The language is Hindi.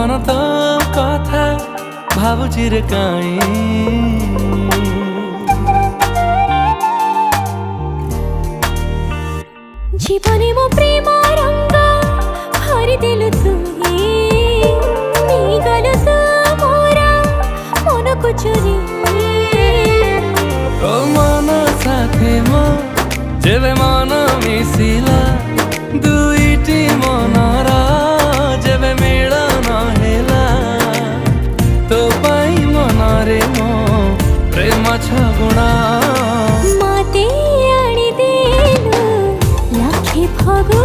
मन तो कथा भावुची रे काई जीवने मो प्रेम रंग भरी दिलु तुही गल तू मोरा मन को चोरी तो मन साथे मो जेबे मन मिसिला दुईटी मनर जेबे मिलन हेला तो पाई मनरे मो प्रेम छगुणा मते आनी देलु लखे फगु